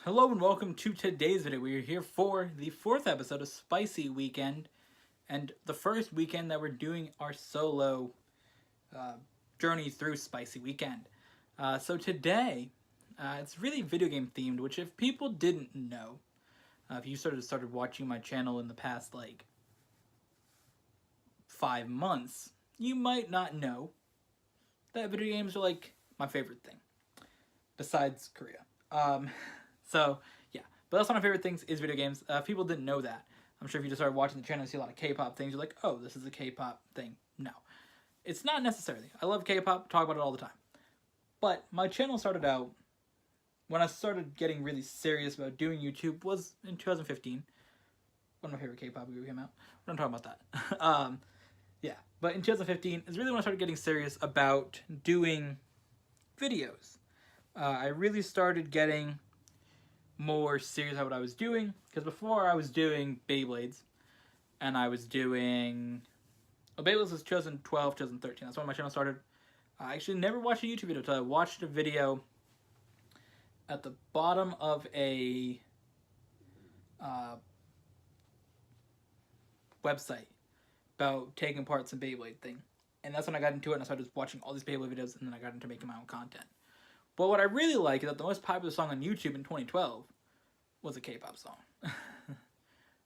Hello and welcome to today's video. We are here for the 4th episode of Spicy Weekend, and the first weekend that we're doing our solo journey through Spicy Weekend. So today, it's really video game themed, which if people didn't know, if you started watching my channel in the past 5 months, you might not know that video games are my favorite thing, besides Korea. So, yeah. But that's one of my favorite things is video games. If people didn't know that, I'm sure if you just started watching the channel and see a lot of K-pop things, you're like, oh, this is a K-pop thing. No. It's not necessarily. I love K-pop, talk about it all the time. But my channel started out, when I started getting really serious about doing YouTube, was in 2015. One of my favorite K-pop videos came out. We're not talking about that. Yeah. But in 2015 is really when I started getting serious about doing videos. I really started getting more serious about what I was doing, because before I was doing Beyblades, and I was doing Beyblades was 2012, 2013. That's when my channel started. I actually never watched a YouTube video until I watched a video at the bottom of a website about taking part in Beyblade thing, and that's when I got into it and I started watching all these Beyblade videos, and then I got into making my own content. But what I really like is that the most popular song on YouTube in 2012 was a K-pop song.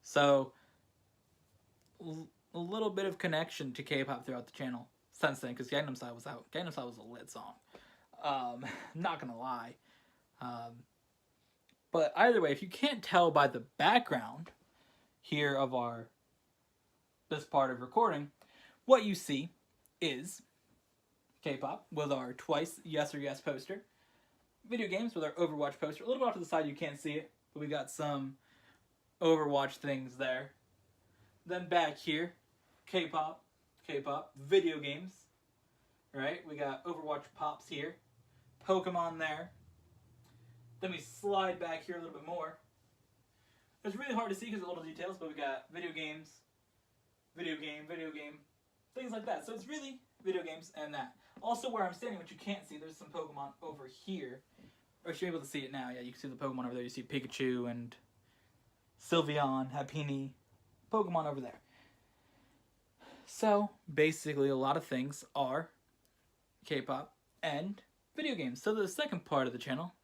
So, a little bit of connection to K-pop throughout the channel since then, because Gangnam Style was out. Gangnam Style was a lit song. Not gonna lie. But either way, if you can't tell by the background here of this part of recording, what you see is K-pop with our twice yes or yes poster. Video games with our Overwatch poster. A little bit off to the side, you can't see it, but we got some Overwatch things there. Then back here, K-pop, video games, right? We got Overwatch pops here, Pokemon there. Then we slide back here a little bit more. It's really hard to see because of the little details, but we got video games, video game, things like that. So it's really video games and that. Also, where I'm standing, which you can't see, there's some Pokemon over here. Or if you're able to see it now, yeah, you can see the Pokemon over there. You see Pikachu and Sylveon, Happiny, Pokemon over there. So, basically, a lot of things are K-pop and video games. So the second part of the channel,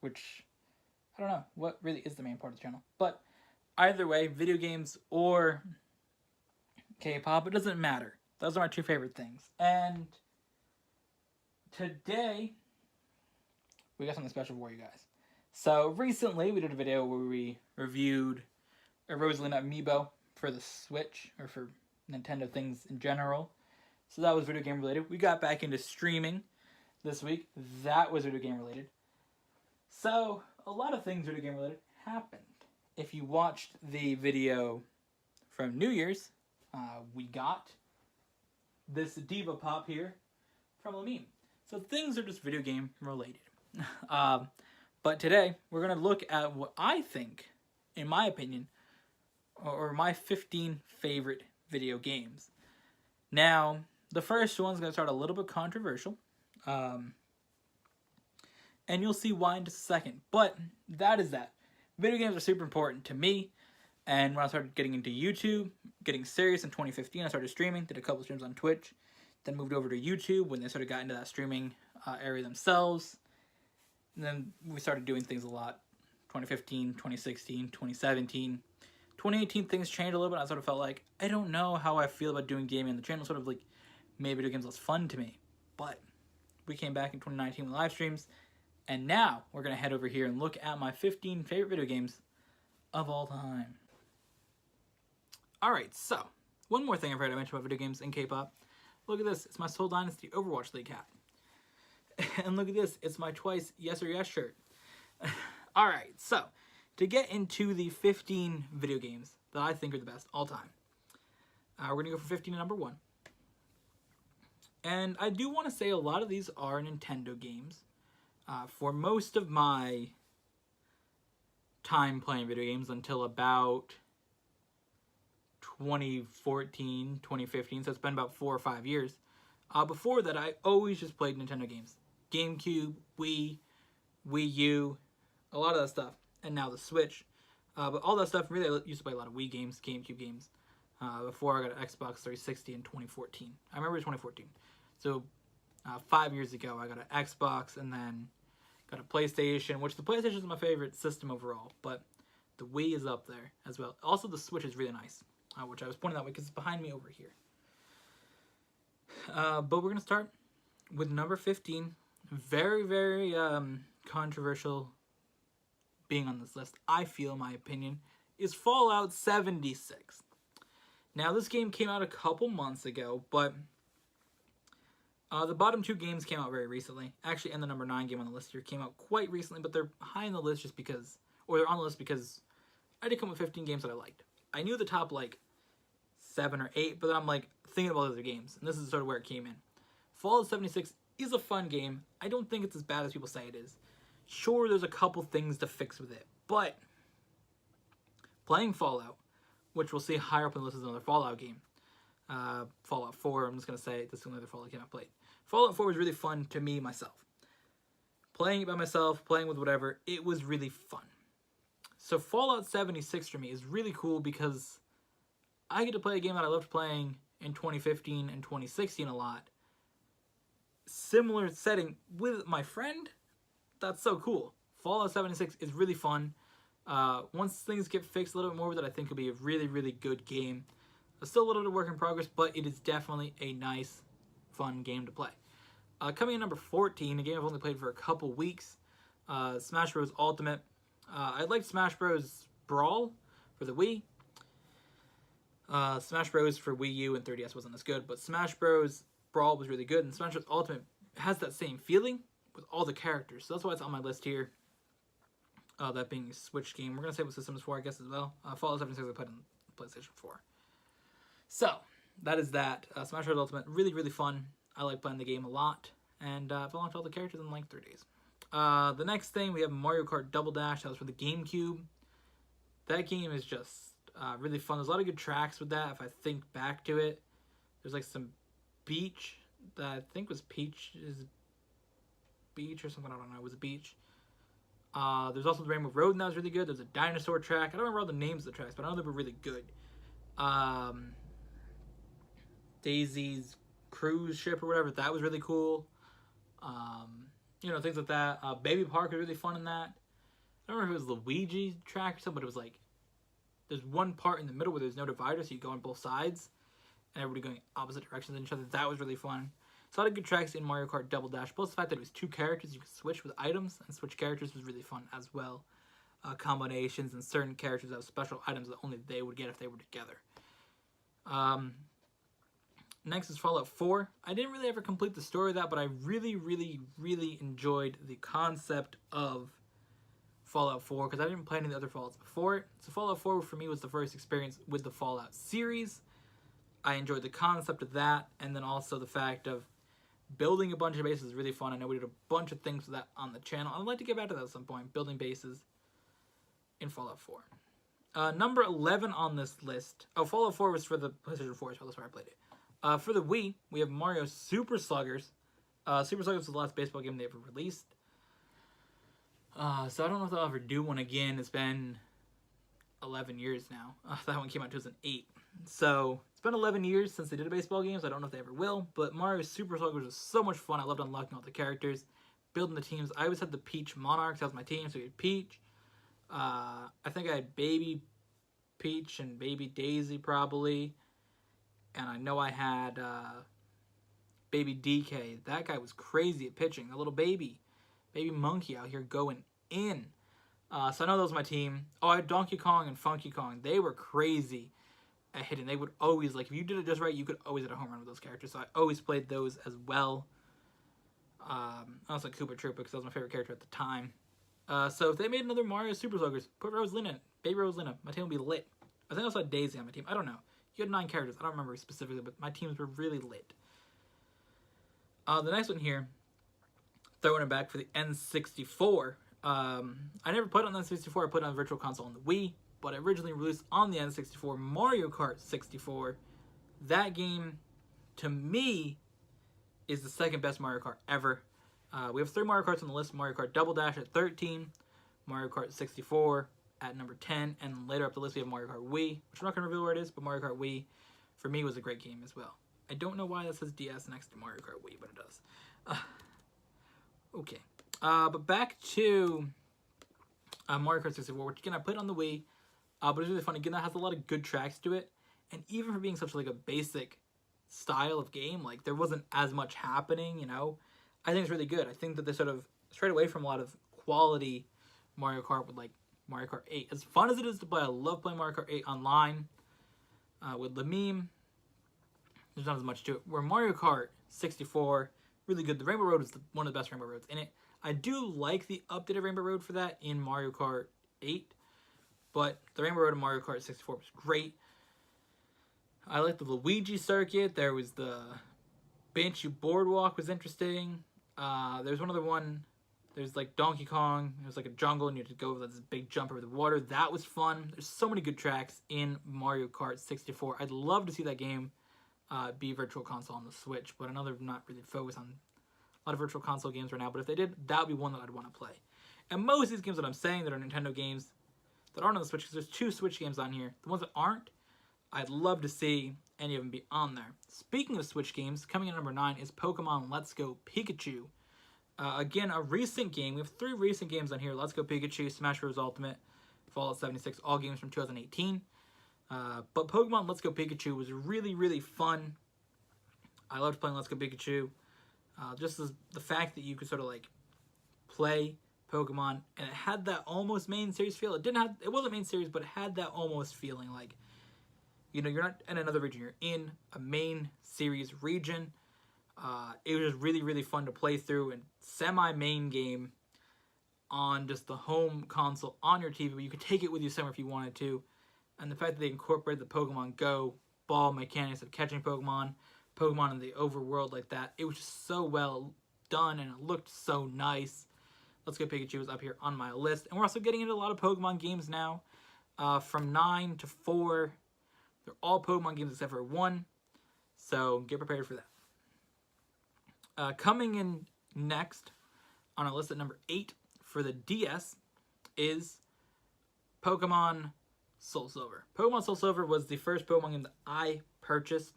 which, I don't know, what really is the main part of the channel. But either way, video games or K-pop, it doesn't matter. Those are my two favorite things. And today, we got something special for you guys. So recently, we did a video where we reviewed a Rosalina amiibo for the Switch, or for Nintendo things in general. So that was video game related. We got back into streaming this week. That was video game related. So a lot of things video game related happened. If you watched the video from New Year's, we got this Diva Pop here from Lamine. So things are just video game related. But today, we're going to look at what I think, in my opinion, or my 15 favorite video games. Now, the first one's going to start a little bit controversial. And you'll see why in just a second. But that is that. Video games are super important to me. And when I started getting into YouTube, getting serious in 2015, I started streaming, did a couple streams on Twitch, then moved over to YouTube when they sort of got into that streaming area themselves. And then we started doing things a lot. 2015, 2016, 2017. 2018 things changed a little bit. I sort of felt like, I don't know how I feel about doing gaming on the channel. Sort of made video games less fun to me. But we came back in 2019 with live streams. And now we're going to head over here and look at my 15 favorite video games of all time. Alright, so one more thing I've heard I mentioned about video games and K-pop. Look at this. It's my Soul Dynasty Overwatch League hat. And look at this, it's my twice yes or yes shirt. Alright, so, to get into the 15 video games that I think are the best all time, we're going to go for 15 to number 1. And I do want to say a lot of these are Nintendo games. For most of my time playing video games until about 2014, 2015, so it's been about 4 or 5 years. Before that, I always just played Nintendo games. GameCube, Wii, Wii U, a lot of that stuff, and now the Switch. But all that stuff, really, I used to play a lot of Wii games, GameCube games, before I got an Xbox 360 in 2014. I remember it was 2014. So 5 years ago, I got an Xbox and then got a PlayStation, which the PlayStation is my favorite system overall, but the Wii is up there as well. Also, the Switch is really nice, which I was pointing that way because it's behind me over here. But we're going to start with number 15. Very, very controversial being on this list, I feel, my opinion, is Fallout 76. Now, this game came out a couple months ago, but the bottom 2 games came out very recently. Actually, and the number 9 game on the list here came out quite recently, but they're high on the list just because, or they're on the list because I did come with 15 games that I liked. I knew the top, 7 or 8, but then I'm, thinking about other games, and this is sort of where it came in. Fallout 76 is a fun game. I don't think it's as bad as people say it is. Sure, there's a couple things to fix with it, but playing Fallout, which we'll see higher up on the list as another Fallout game, Fallout 4, I'm just going to say this is another Fallout game I played. Fallout 4 was really fun to me, myself. Playing it by myself, playing with whatever, it was really fun. So Fallout 76 for me is really cool because I get to play a game that I loved playing in 2015 and 2016 a lot. Similar setting with my friend. That's so cool. Fallout 76 is really fun. Once things get fixed a little bit more with it, I think it'll be a really, really good game. It's still a little bit of work in progress, but it is definitely a nice, fun game to play. Coming in number 14, a game I've only played for a couple weeks, Smash Bros. Ultimate. I liked Smash Bros. Brawl for the Wii. Smash Bros. For Wii U and 3DS wasn't as good, but Smash Bros. Brawl was really good, and Smash Bros. Ultimate has that same feeling with all the characters, so that's why it's on my list here. That being a Switch game. We're going to say what system is for, I guess, as well. Fallout 76 I played on PlayStation 4. So, that is that. Smash Bros. Ultimate, really, really fun. I like playing the game a lot, and I've unlocked all the characters in 3 days. The next thing, we have Mario Kart Double Dash. That was for the GameCube. That game is just really fun. There's a lot of good tracks with that, if I think back to it. There's some beach that I think was Peach's Beach or something, I don't know, it was a beach. There's also the Rainbow Road, and that was really good. There's a dinosaur track. I don't remember all the names of the tracks, but I know they were really good. Daisy's cruise ship or whatever, that was really cool. Things like that. Baby Park was really fun in that. I don't remember if it was Luigi track or something, but it was there's one part in the middle where there's no divider, so you go on both sides, and everybody going opposite directions than each other. That was really fun. So a lot of good tracks in Mario Kart Double Dash. Plus the fact that it was 2 characters, you could switch with items, and switch characters was really fun as well. Combinations and certain characters have special items that only they would get if they were together. Next is Fallout 4. I didn't really ever complete the story of that, but I really, really, really enjoyed the concept of Fallout 4 because I didn't play any of the other Fallouts before it. So Fallout 4 for me was the first experience with the Fallout series. I enjoyed the concept of that, and then also the fact of building a bunch of bases is really fun. I know we did a bunch of things with that on the channel. I'd like to get back to that at some point, building bases in Fallout 4. Number 11 on this list. Oh, Fallout 4 was for the PlayStation 4 as well. That's where I played it. For the Wii, we have Mario Super Sluggers. Super Sluggers was the last baseball game they ever released. So I don't know if they'll ever do one again. It's been 11 years now. That one came out in 2008. So it's been 11 years since they did a baseball game, so I don't know if they ever will. But Mario Super Sluggers was so much fun. I loved unlocking all the characters, building the teams. I always had the Peach Monarchs. That was my team, so we had Peach. I think I had Baby Peach and Baby Daisy probably. And I know I had Baby DK. That guy was crazy at pitching. The little baby monkey out here going in. So I know that was my team. Oh, I had Donkey Kong and Funky Kong. They were crazy at hitting. They would always, if you did it just right, you could always hit a home run with those characters. So I always played those as well. I also like Koopa Troopa because that was my favorite character at the time. So if they made another Mario Super Sluggers, put Rosalina in it. Baby Rosalina. My team would be lit. I think I also had Daisy on my team. I don't know. You had 9 characters. I don't remember specifically, but my teams were really lit. The next one here, throwing it back for the N64. I never played it on the N64. I played it on the Virtual Console on the Wii, but it originally released on the N64, Mario Kart 64. That game, to me, is the second best Mario Kart ever. We have 3 Mario Karts on the list. Mario Kart Double Dash at 13, Mario Kart 64 at number 10, and later up the list we have Mario Kart Wii, which I'm not going to reveal where it is, but Mario Kart Wii, for me, was a great game as well. I don't know why that says DS next to Mario Kart Wii, but it does. Okay. But back to Mario Kart 64, which again, I played on the Wii, but it's really fun. Again, that has a lot of good tracks to it, and even for being such like a basic style of game, like there wasn't as much happening, you know. I think it's really good. I think that they sort of strayed away from a lot of quality Mario Kart with like Mario Kart 8. As fun as it is to play, I love playing Mario Kart 8 online with the meme. There's not as much to it. Where Mario Kart 64, really good. The Rainbow Road is one of the best Rainbow Roads in it. I do like the updated Rainbow Road for that in Mario Kart 8, but the Rainbow Road in Mario Kart 64 was great. I like the Luigi circuit. There was the Banshee Boardwalk was interesting. There's one other one. There's like Donkey Kong. It was like a jungle and you had to go over this big jump over the water. That was fun. There's so many good tracks in Mario Kart 64. I'd love to see that game be Virtual Console on the Switch, but I know they're not really focused on a lot of Virtual Console games right now, but if they did, that would be one that I'd want to play. And most of these games that I'm saying that are Nintendo games that aren't on the Switch, because there's 2 Switch games on here. The ones that aren't, I'd love to see any of them be on there. Speaking of Switch games, coming in at number 9 is Pokemon Let's Go Pikachu. Again, a recent game. We have 3 recent games on here. Let's Go Pikachu, Smash Bros. Ultimate, Fallout 76, all games from 2018. But Pokemon Let's Go Pikachu was really, really fun. I loved playing Let's Go Pikachu. Just as the fact that you could sort of like play Pokemon, and it had that almost main series feel. It wasn't main series, but it had that almost feeling like, you know, you're not in another region, you're in a main series region. It was just really, really fun to play through, and semi-main game on just the home console on your TV, but you could take it with you somewhere if you wanted to. And the fact that they incorporated the Pokemon Go ball mechanics of catching Pokemon in the overworld like that, it was just so well done, and it looked so nice. Let's Go Pikachu is up here on my list. And we're also getting into a lot of Pokemon games now. From 9 to 4, they're all Pokemon games except for 1. So get prepared for that. Coming in next on our list at number 8 for the DS is Pokemon Soul Silver. Pokemon Soul Silver was the first Pokemon game that I purchased.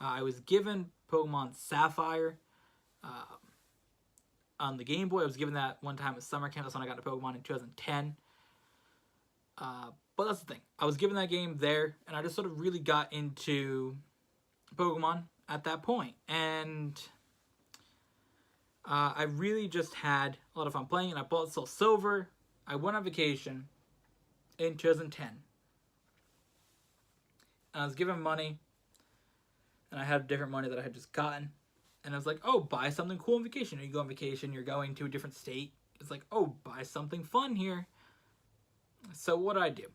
I was given Pokemon Sapphire on the Game Boy. I was given that one time at summer camp. That's when I got to Pokemon in 2010. But that's the thing. I was given that game there, and I just sort of really got into Pokemon at that point. And I really just had a lot of fun playing, and I bought Soul Silver. I went on vacation in 2010. And I was given money, and I had different money that I had just gotten. And I was like, oh, buy something cool on vacation. You go on vacation, you're going to a different state. It's like, oh, buy something fun here. So what did I do?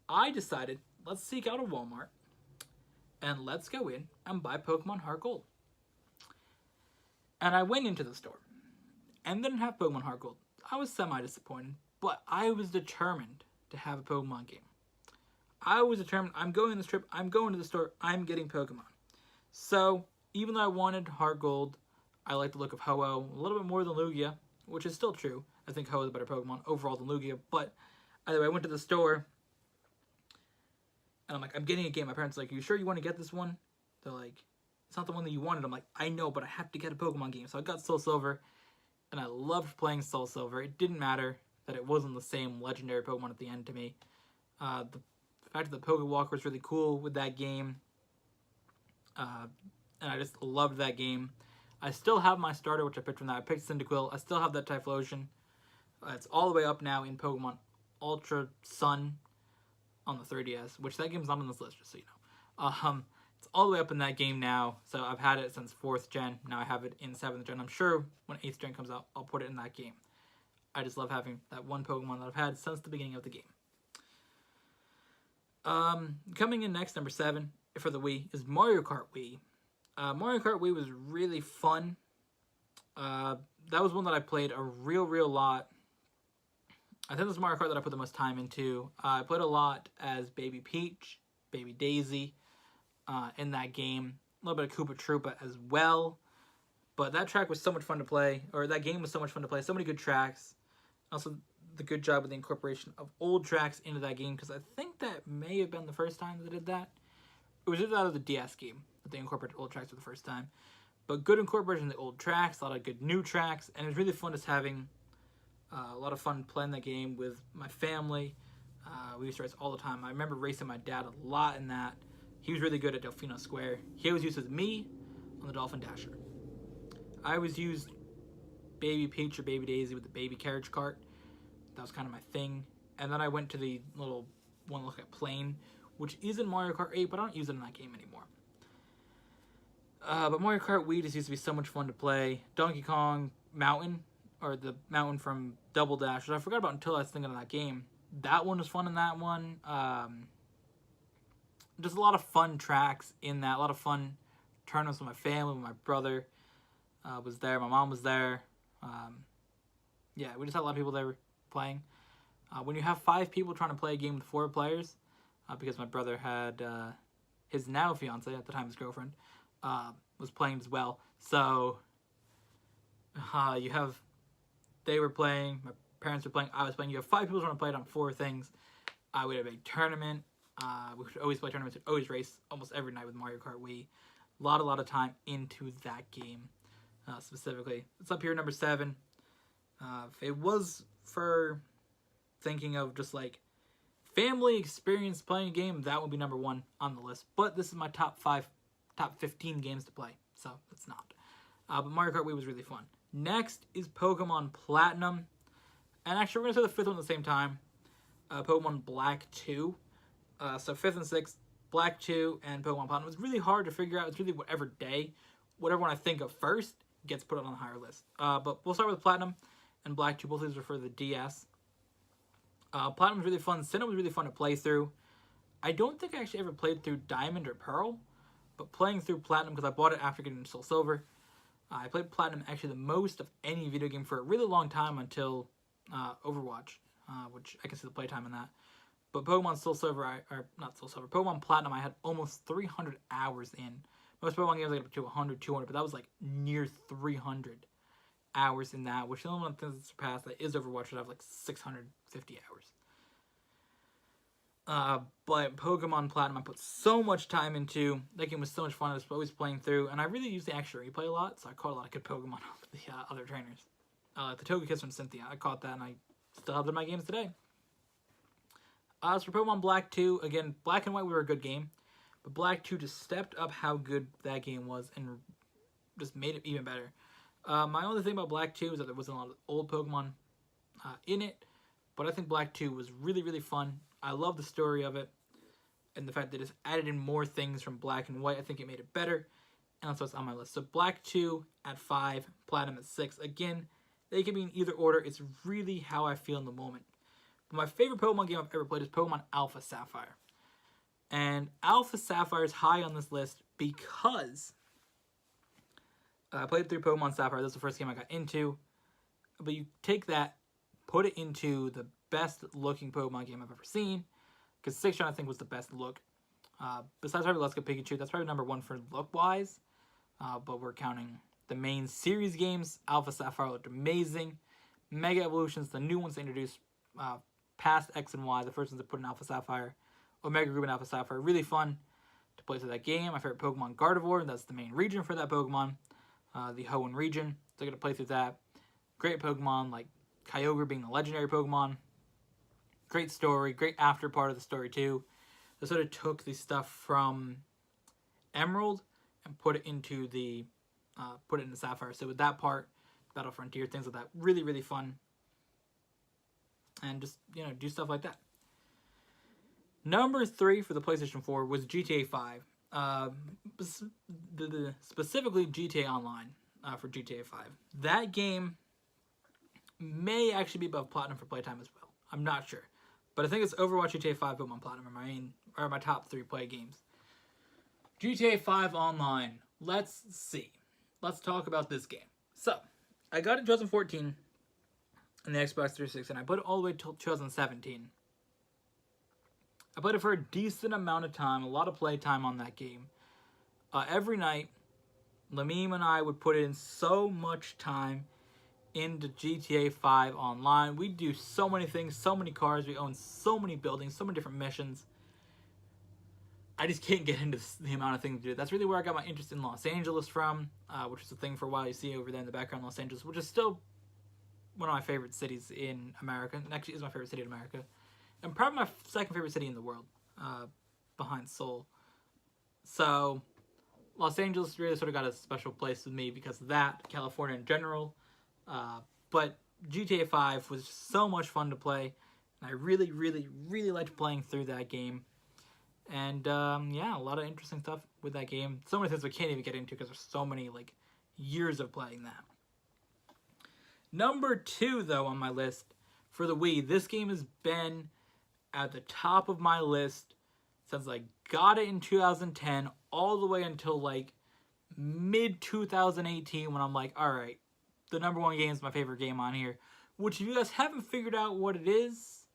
I decided, let's seek out a Walmart, and let's go in and buy Pokemon Heart Gold. And I went into the store, and didn't have Pokemon Heart Gold. I was semi-disappointed, but I was determined to have a Pokemon game. I was determined, I'm going on this trip, I'm going to the store, I'm getting Pokemon. So, even though I wanted Heart Gold, I like the look of Ho-Oh a little bit more than Lugia, which is still true. I think Ho-Oh is a better Pokemon overall than Lugia, but either way, I went to the store, and I'm like, I'm getting a game. My parents are like, are you sure you want to get this one? They're like, it's not the one that you wanted. I'm like, I know, but I have to get a Pokemon game. So I got Soul Silver, and I loved playing Soul Silver. It didn't matter that it wasn't the same legendary Pokemon at the end to me. The fact that the Pokewalker was really cool with that game. And I just loved that game. I still have my starter, which I picked from that. I picked Cyndaquil. I still have that Typhlosion. It's all the way up now in Pokemon Ultra Sun on the 3DS, which that game's not on this list, just so you know. It's all the way up in that game now, so I've had it since 4th gen. Now I have it in 7th gen. I'm sure when 8th gen comes out, I'll put it in that game. I just love having that one Pokemon that I've had since the beginning of the game. Coming in next, number 7 for the Wii, is Mario Kart Wii. Mario Kart Wii was really fun. That was one that I played a real lot. I think this is Mario Kart that I put the most time into. I played a lot as Baby Peach, Baby Daisy in that game. A little bit of Koopa Troopa as well. But that track was so much fun to play, or that game was so much fun to play. So many good tracks. Also, the good job with the incorporation of old tracks into that game, because I think that may have been the first time that they did that. It was either out of the DS game that they incorporated old tracks for the first time. But good incorporation of the old tracks, a lot of good new tracks, and it was really fun just having a lot of fun playing that game with my family. We used to race all the time. I remember racing my dad a lot in that. He was really good at Delfino Square. He always used with me on the Dolphin Dasher. I always used Baby Peach or Baby Daisy with the baby carriage cart. That was kind of my thing. And then I went to the little one look at plane, which is in Mario Kart 8, but I don't use it in that game anymore. But Mario Kart Wii just used to be so much fun to play. Donkey Kong Mountain, or the mountain from Double Dash, which I forgot about until I was thinking of that game. That one was fun in that one. Just a lot of fun tracks in that. A lot of fun tournaments with my family, with my brother was there. My mom was there. Yeah, we just had a lot of people there playing. When you have 5 people trying to play a game with 4 players, because my brother had his now fiance, at the time his girlfriend, was playing as well. So they were playing, my parents were playing, I was playing. You have 5 people trying to play it on 4 things. We had a big tournament. We would always play tournaments. We'd always race almost every night with Mario Kart Wii. A lot of time into that game specifically. It's up here number 7. If it was for thinking of just like family experience playing a game, that would be number 1 on the list. But this is my top 15 games to play, so it's not. But Mario Kart Wii was really fun. Next is Pokemon Platinum. And actually, we're going to say the 5th one at the same time. Pokemon Black 2. So 5th and 6th, Black 2 and Pokemon Platinum. It's really hard to figure out. It's really whatever one I think of first gets put on the higher list. But we'll start with Platinum and Black 2. Both of these are for the DS. Platinum was really fun. Sinnoh was really fun to play through. I don't think I actually ever played through Diamond or Pearl. But playing through Platinum, because I bought it after getting Soul Silver, I played Platinum actually the most of any video game for a really long time until Overwatch, which I can see the playtime in that. But Pokemon Soul Silver, Pokemon Platinum, I had almost 300 hours in. Most Pokemon games I get up to 100, 200, but that was like near 300 hours in that, which the only one that surpassed that is Overwatch, which I have like 650 hours. But Pokemon Platinum, I put so much time into. That game was so much fun. I was always playing through, and I really used the action replay a lot, so I caught a lot of good Pokemon off the other trainers. The Togekiss from Cynthia, I caught that, and I still have them in my games today. As for Pokemon Black 2, again, Black and White were a good game, but Black 2 just stepped up how good that game was and just made it even better. My only thing about Black 2 is that there wasn't a lot of old Pokemon in it, but I think Black 2 was really, really fun. I love the story of it, and the fact that it just added in more things from Black and White. I think it made it better, and that's what's on my list. So Black 2 at 5, Platinum at 6. Again, they can be in either order. It's really how I feel in the moment. But my favorite Pokemon game I've ever played is Pokemon Alpha Sapphire. And Alpha Sapphire is high on this list because I played through Pokemon Sapphire. That's the first game I got into. But you take that, put it into the best looking Pokemon game I've ever seen. Because Sixtron, I think, was the best look. Besides probably Let's Go Pikachu, that's probably number 1 for look-wise. But we're counting the main series games. Alpha Sapphire looked amazing. Mega Evolutions, the new ones they introduced past X and Y. The first ones that put in Alpha Sapphire. Omega Ruby and Alpha Sapphire. Really fun to play through that game. My favorite Pokemon, Gardevoir. That's the main region for that Pokemon. The Hoenn region. So I get to play through that. Great Pokemon, like Kyogre being the legendary Pokemon. Great story. Great after part of the story, too. They sort of took the stuff from Emerald and put it into Sapphire. So with that part, Battle Frontier, things like that. Really, really fun. And just, do stuff like that. Number 3 for the PlayStation 4 was GTA 5. Specifically GTA Online for GTA 5. That game may actually be above Platinum for playtime as well. I'm not sure. But I think it's Overwatch, GTA 5, Pokemon Platinum are my top 3 play games. GTA 5 Online. Let's see. Let's talk about this game. So, I got it in 2014 on the Xbox 360, and I put it all the way till 2017. I played it for a decent amount of time, a lot of play time on that game. Every night, Lamim and I would put in so much time into GTA 5 online. We do so many things, so many cars. We own so many buildings, so many different missions. I just can't get into the amount of things to do. That's really where I got my interest in Los Angeles from, which is a thing for a while. You see over there in the background, Los Angeles, which is still one of my favorite cities in America. And actually is my favorite city in America. And probably my second favorite city in the world, behind Seoul. So Los Angeles really sort of got a special place with me because of that, California in general. But GTA 5 was so much fun to play. And I really, really, really liked playing through that game. And yeah, a lot of interesting stuff with that game. So many things we can't even get into because there's so many like years of playing that. Number 2, though, on my list for the Wii. This game has been at the top of my list since I got it in 2010 all the way until like mid 2018 when I'm like, all right, the number 1 game is my favorite game on here. Which if you guys haven't figured out what it is,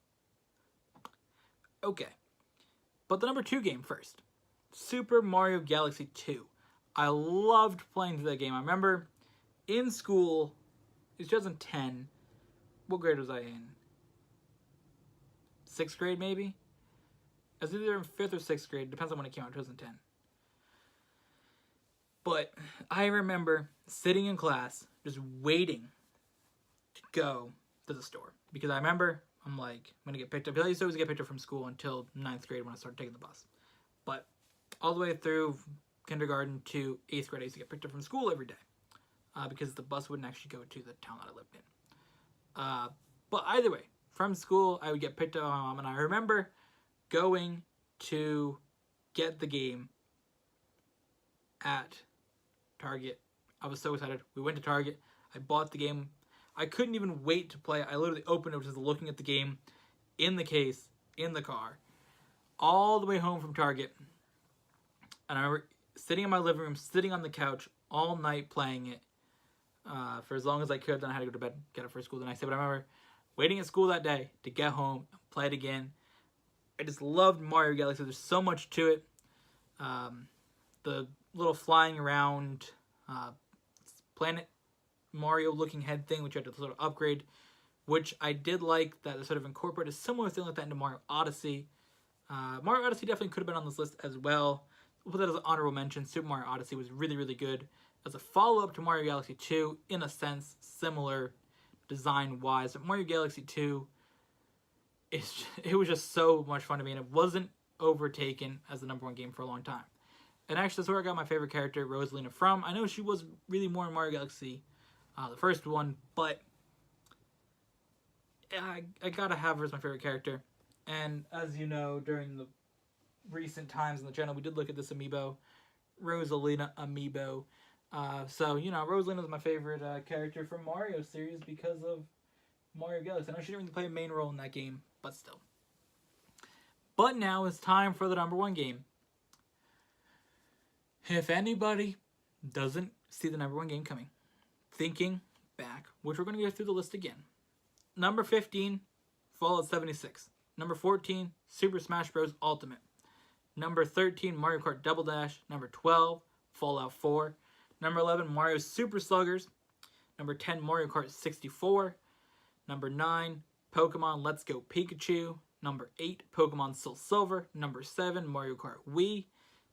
okay. But the number 2 game first. Super Mario Galaxy 2. I loved playing through that game. I remember in school, it was 2010. What grade was I in? 6th grade, maybe? I was either in 5th or 6th grade. Depends on when it came out, 2010. But I remember sitting in class, just waiting to go to the store. Because I remember, I'm like, I'm going to get picked up. I used to always get picked up from school until 9th grade when I started taking the bus. But all the way through kindergarten to 8th grade, I used to get picked up from school every day. Because the bus wouldn't actually go to the town that I lived in. But either way, from school, I would get picked up by my mom. And I remember going to get the game at Target. I was so excited. We went to Target. I bought the game. I couldn't even wait to play it. I literally opened it, just looking at the game in the case, in the car, all the way home from Target. And I remember sitting in my living room, sitting on the couch all night playing it for as long as I could. Then I had to go to bed, get up for school the next day. But I remember waiting at school that day to get home and play it again. I just loved Mario Galaxy. There's so much to it. The little flying around planet Mario looking head thing, which you had to sort of upgrade, which I did like that it sort of incorporated a similar thing like that into Mario Odyssey. Mario Odyssey definitely could have been on this list as well. We'll put that as an honorable mention. Super Mario Odyssey was really, really good. As a follow-up to Mario Galaxy 2, in a sense, similar design-wise. But Mario Galaxy 2, it was just so much fun to me, and it wasn't overtaken as the number 1 game for a long time. And actually, that's where I got my favorite character, Rosalina, from. I know she was really more in Mario Galaxy, the first one, but I gotta have her as my favorite character. And as you know, during the recent times on the channel, we did look at this amiibo, Rosalina amiibo. So, you know, Rosalina is my favorite character from Mario series because of Mario Galaxy. I know she didn't really play a main role in that game, but still. But now it's time for the number 1 game. If anybody doesn't see the number 1 game coming, thinking back, which we're going to go through the list again. Number 15, Fallout 76. Number 14, Super Smash Bros. Ultimate. Number 13, Mario Kart Double Dash. Number 12, Fallout 4. Number 11, Mario Super Sluggers. Number 10, Mario Kart 64. Number 9, Pokemon Let's Go Pikachu. Number 8, Pokemon Soul Silver. Number 7, Mario Kart Wii.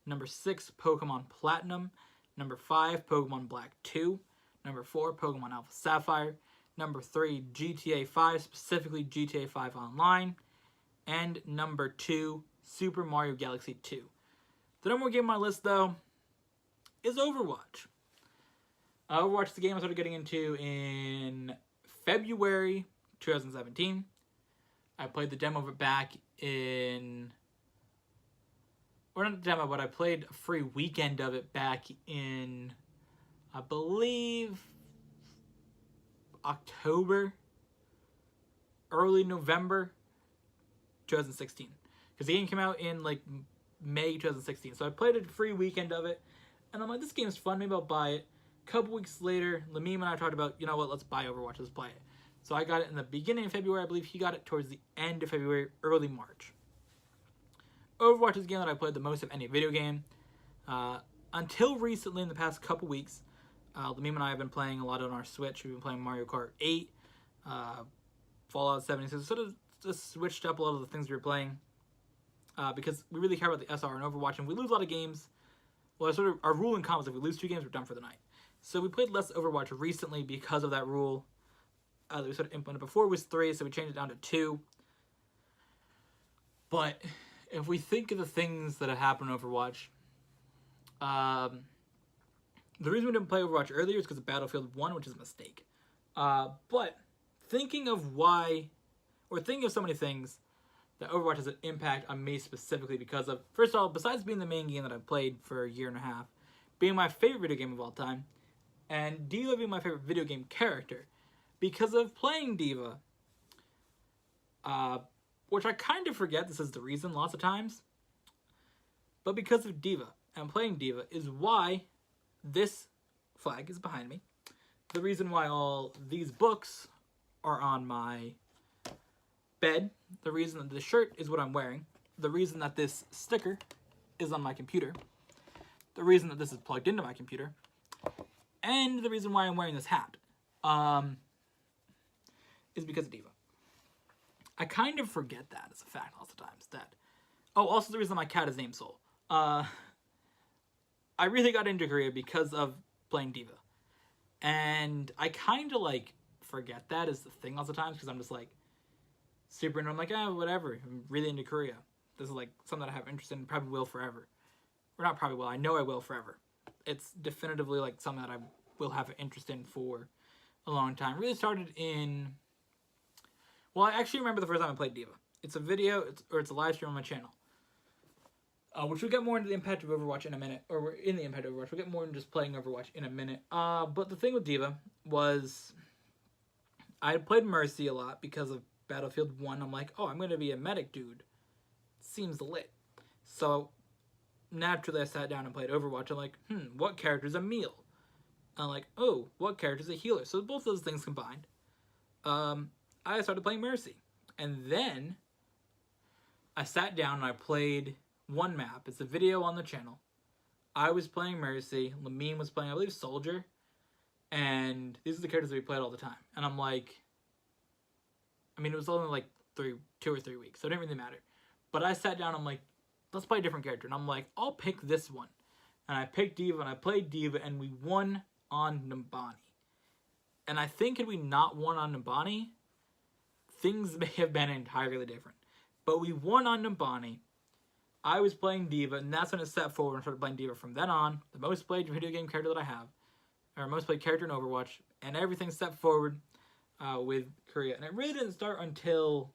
Number 6, Pokemon Platinum. Number 5, Pokemon Black 2. Number 4, Pokemon Alpha Sapphire. Number 3, GTA 5, specifically GTA 5 Online. And number 2, Super Mario Galaxy 2. The number 1 game on my list, though, is Overwatch. Overwatch is the game I started getting into in February 2017. I played the demo of it back in... Or not the demo, but I played a free weekend of it back in, I believe, October, early November 2016. Because the game came out in, like, May 2016. So I played a free weekend of it, and I'm like, this game's fun, maybe I'll buy it. A couple weeks later, Lamim and I talked about, you know what, let's buy Overwatch, let's play it. So I got it in the beginning of February, I believe. He got it towards the end of February, early March. Overwatch is the game that I played the most of any video game. Until recently, in the past couple weeks, Lamim and I have been playing a lot on our Switch. We've been playing Mario Kart 8, Fallout 76. Sort of just switched up a lot of the things we were playing because we really care about the SR and Overwatch, and we lose a lot of games. Well, sort of our rule in common is if we lose 2 games, we're done for the night. So we played less Overwatch recently because of that rule that we sort of implemented. Before it was 3, so we changed it down to 2. But if we think of the things that have happened in Overwatch, the reason we didn't play Overwatch earlier is because of Battlefield 1, which is a mistake. But thinking of why, or thinking of so many things that Overwatch has an impact on me specifically because of, first of all, besides being the main game that I've played for a year and a half, being my favorite video game of all time, and D.Va being my favorite video game character, because of playing D.Va, which I kind of forget this is the reason lots of times, but because of D.Va and playing D.Va is why this flag is behind me. The reason why all these books are on my bed. The reason that this shirt is what I'm wearing. The reason that this sticker is on my computer. The reason that this is plugged into my computer. And the reason why I'm wearing this hat is because of D.Va. I kind of forget that as a fact lots of times. That. Oh, also the reason my cat is named Soul. I really got into Korea because of playing D.Va. And I kind of like forget that as the thing lots of times because I'm just like super into, I'm like, whatever. I'm really into Korea. This is like something that I have interest in, probably will forever. Or not probably will, I know I will forever. It's definitively like something that I will have an interest in for a long time. Really started in, well, I actually remember the first time I played D.Va. It's a video, it's a live stream on my channel. Which we'll get more into the impact of Overwatch in a minute. Or we're in the impact of Overwatch. We'll get more into just playing Overwatch in a minute. But the thing with D.Va was I played Mercy a lot because of Battlefield 1. I'm like, oh, I'm going to be a medic dude. Seems lit. So naturally I sat down and played Overwatch. I'm like, what character's a meal? I'm like, oh, what character's a healer? So both those things combined, I started playing Mercy. And then I sat down and I played one map. It's a video on the channel. I was playing Mercy. Lamine was playing, I believe, Soldier. And these are the characters that we played all the time. And I'm like, I mean, it was only like 2 or 3 weeks, so it didn't really matter. But I sat down, I'm like, let's play a different character. And I'm like, I'll pick this one. And I picked D.Va, and I played D.Va, and we won on Numbani. And I think had we not won on Numbani, things may have been entirely different. But we won on Numbani. I was playing D.Va, and that's when it stepped forward and started playing D.Va. From then on, the most played video game character that I have, or most played character in Overwatch, and everything stepped forward with Korea. And it really didn't start until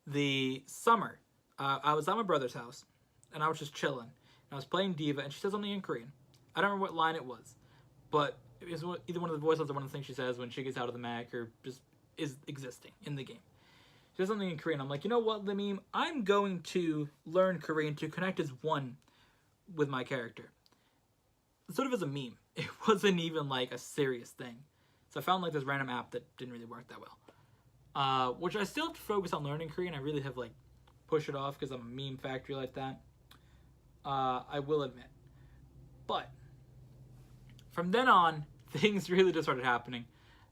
the summer. I was at my brother's house, and I was just chilling. And I was playing D.Va, and she said something in Korean. I don't remember what line it was, but it was either one of the voice lines or one of the things she says when she gets out of the Mac or just is existing in the game. She says something in Korean. I'm like, you know what, Lamim? I'm going to learn Korean to connect as one with my character. Sort of as a meme. It wasn't even like a serious thing. So I found like this random app that didn't really work that well. Which I still have to focus on learning Korean. I really have like pushed it off because I'm a meme factory like that. I will admit. But from then on, things really just started happening.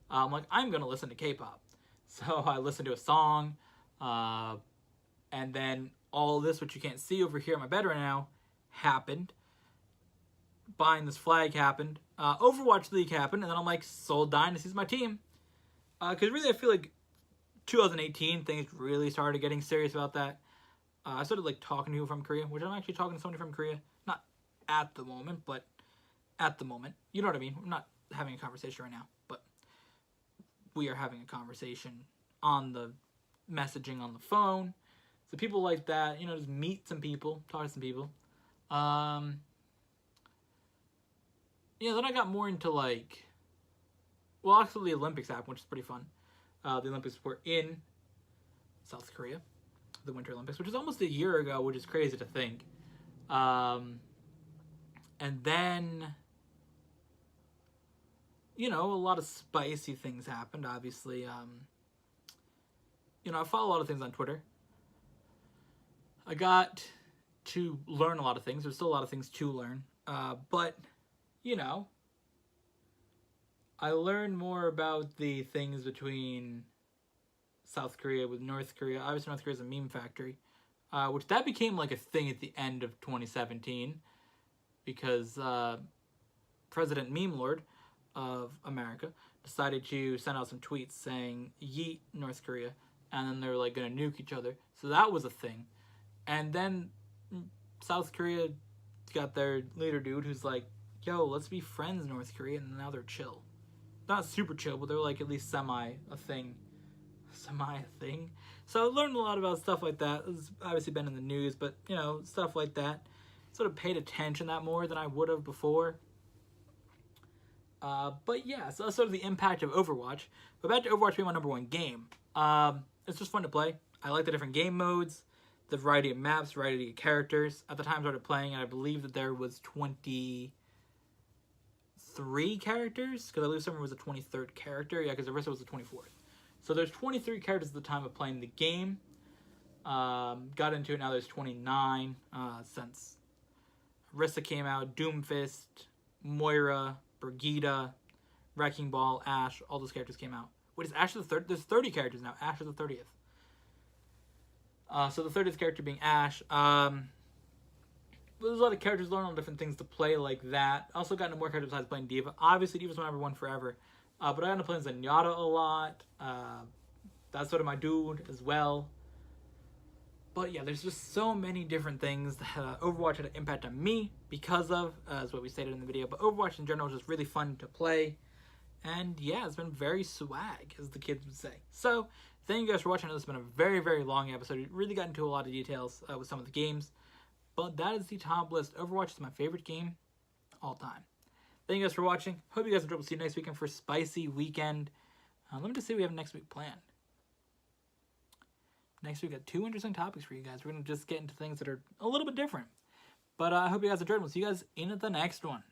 I'm like, I'm going to listen to K-pop. So I listened to a song. And then all this, which you can't see over here at my bed right now, happened. Buying this flag happened. Overwatch League happened. And then I'm like, Seoul Dynasty's my team. Because really I feel like 2018 things really started getting serious about that. I started like talking to people from Korea, which I'm actually talking to somebody from Korea. Not at the moment, but at the moment. You know what I mean? I'm not having a conversation right now, but we are having a conversation on the messaging on the phone. So people like that, you know, just meet some people, talk to some people. Yeah, then I got more into like, well, actually the Olympics happened, which is pretty fun. The Olympics were in South Korea, the Winter Olympics, which is almost a year ago, which is crazy to think. And then, you know, a lot of spicy things happened, obviously. You know, I follow a lot of things on Twitter. I got to learn a lot of things. There's still a lot of things to learn. But, you know, I learned more about the things between South Korea with North Korea. Obviously, North Korea is a meme factory, which that became like a thing at the end of 2017 because President Meme Lord of America decided to send out some tweets saying "Yeet North Korea," and then they're like gonna nuke each other. So that was a thing, and then South Korea got their leader dude who's like, "Yo, let's be friends, North Korea," and now they're chill. Not super chill, but they're like at least semi a thing. So I learned a lot about stuff like that. It's obviously been in the news, but you know, stuff like that. Sort of paid attention to that more than I would have before. But yeah, so that's sort of the impact of Overwatch. But back to Overwatch being my number one game. It's just fun to play. I like the different game modes, the variety of maps, variety of characters. At the time I started playing, and I believe that there was 23 characters, because I believe someone was a 23rd character. Yeah, because Arissa was the 24th. So there's 23 characters at the time of playing the game. Got into it, now there's 29 since Arissa came out, Doomfist, Moira, Brigida, Wrecking Ball, Ashe, all those characters came out. Wait, is Ashe the third? There's 30 characters now. Ashe is the 30th. So the 30th character being Ashe. There's a lot of characters, learn all different things to play like that. I also got into more characters besides playing D.Va. Obviously, D.Va's my number one forever. But I got into playing Zenyatta a lot. That's sort of my dude as well. But yeah, there's just so many different things that Overwatch had an impact on me because of, as what we stated in the video. But Overwatch in general is just really fun to play. And yeah, it's been very swag, as the kids would say. So, thank you guys for watching. I know this has been a very, very long episode. We really got into a lot of details with some of the games. But that is the top list. Overwatch is my favorite game all time. Thank you guys for watching. Hope you guys enjoyed. We'll see you next weekend for Spicy Weekend. Let me just see what we have next week planned. Next week, we got 2 interesting topics for you guys. We're going to just get into things that are a little bit different. But I hope you guys enjoyed. We'll see you guys in the next one.